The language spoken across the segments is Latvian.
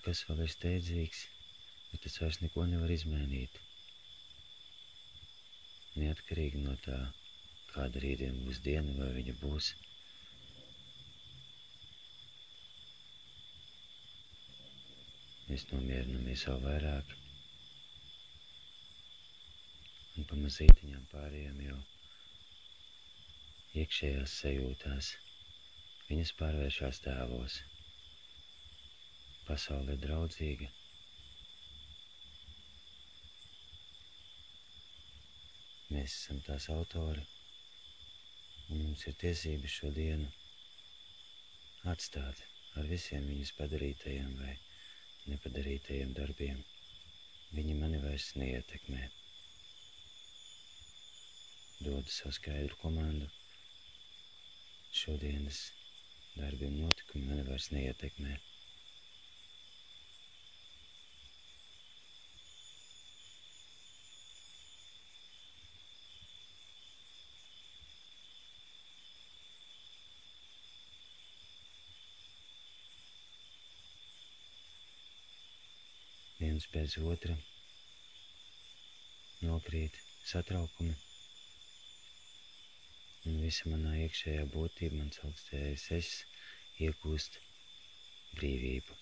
kas vēl ir steidzīgs, bet tas vairs neko nevar izmainīt. Neatkarīgi no tā, kāda rītdien būs diena vai viņa būs. Mēs nomierinamies vēl vairāk un pamazītiņām pārējām jau iekšējās sajūtās. Viņas pārvēršās tēlos. Pasaule ir draudzīga. Mēs esam tās autori, un mums ir tiesības šo dienu atstāt ar visiem viņas padarītajiem vai nepadarītajiem darbiem. Viņi mani vairs neietekmē. Dodu savu skaidru komandu. Šodienas darbi un notikumi mani vairs neietekmē. Viens pēc otra nokrīt satraukumi, un visa manā iekšējā būtība, mans augstajais es, iegūst brīvību.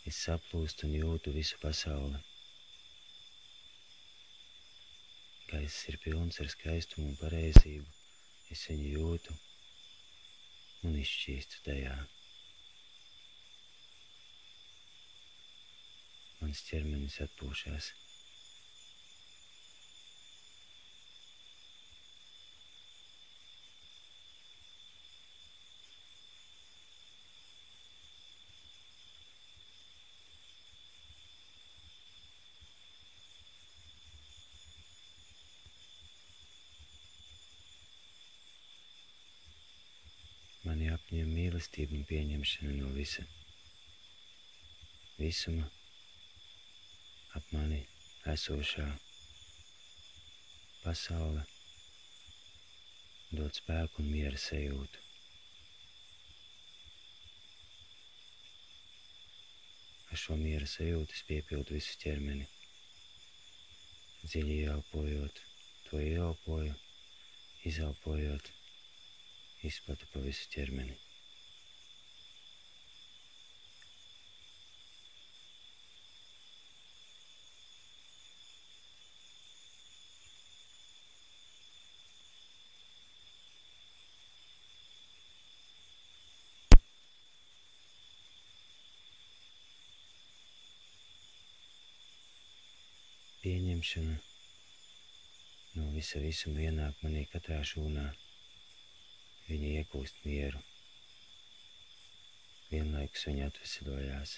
Es saplūstu un jūtu visu pasauli. Gaiss ir pilns ar skaistumu un pareizību. Es viņu jūtu un izšķīstu tajā. Mans ķermenis atpūšās. Mani apņem mīlestība un pieņemšana no visa. Visuma ap mani esošā pasaule dod spēku un miera sajūtu. Ar šo miera sajūtu es piepildu visu ķermeni. Dziļi ieelpojot, to ieelpoju, izelpojot, izplatu pa visu ķermeni. Pieņemšana no visa visuma ienāk manī katrā šūnā. Viņa iegūst mieru. Vienlaikus viņa atveseļojās.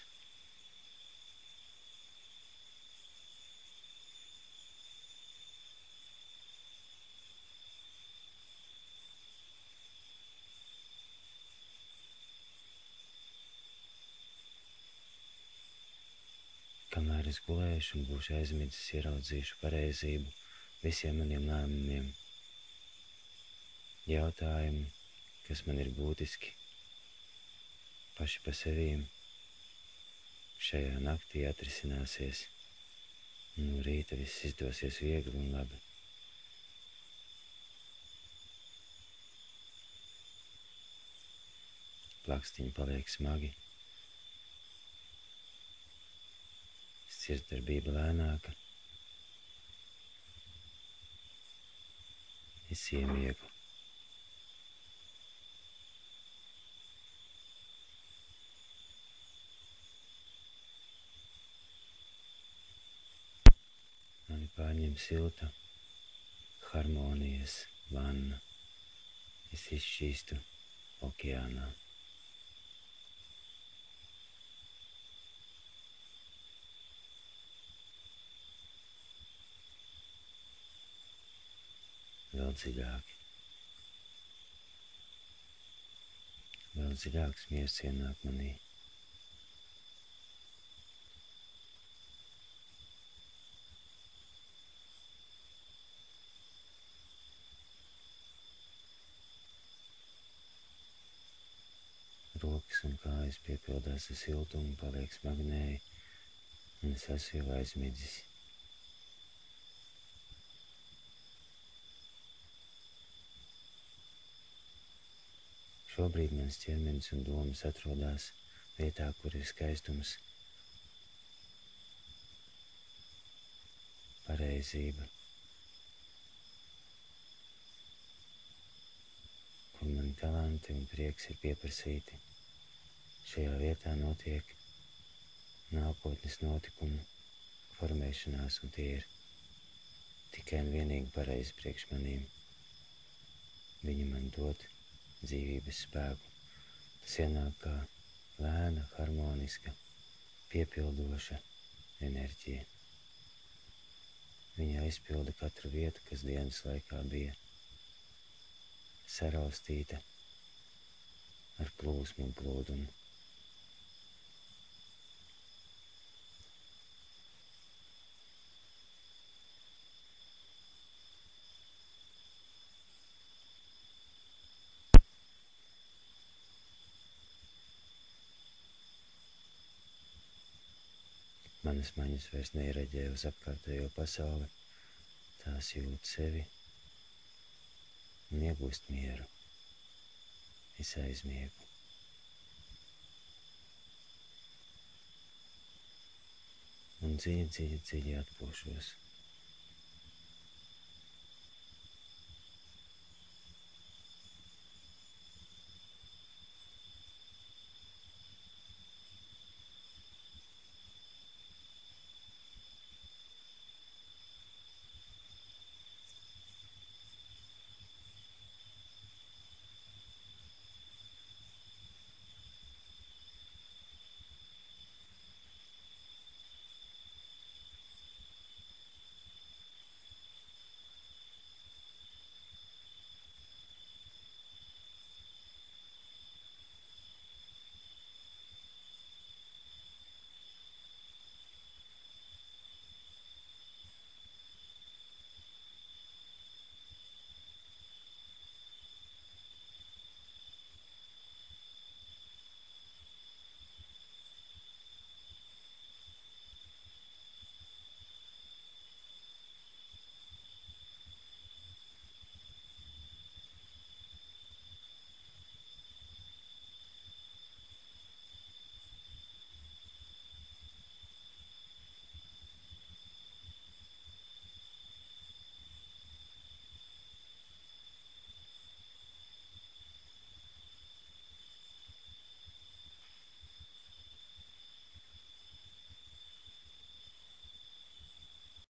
Kamēr es gulēšu un būšu aizmidzis, ieraudzīšu pareizību visiem maniem lēmumiem. Jautājumi, kas man ir būtiski, paši pa sevīm, šajā naktī atrisināsies, un no rīta viss izdosies viegli un labi. Plakstiņi paliek smagi, sirdsdarbība lēnāka, es iemiegu. Mani pārņem silta harmonijas vanna. Es izšķīstu okeānā. Vēl dziļāk. Vēl dziļāks miers ienāk manī. Rokas rokas un kājas piepildās ar siltumu, paliek smagnēji, un es esmu jau aizmidzis. Šobrīd mans ķermenis un domas atrodas vietā, kur ir skaistums, pareizība, kur mani talanti un prieks ir pieprasīti. Šajā vietā notiek nākotnes notikumu formēšanās, un tie ir tikai un vienīgi pareizi priekš manīm. Viņi man dod dzīvības spēku. Tas ienāk kā lēna, harmoniska, piepildoša enerģija. Viņa aizpilda katru vietu, kas dienas laikā bija saraustīta ar plūsmu un plūdumu. Manas maņas vairs nereaģē uz apkārtējo pasauli, tās jūt sevi un iegūst mieru. Es aizmiegu. Un dziļi atpūšos.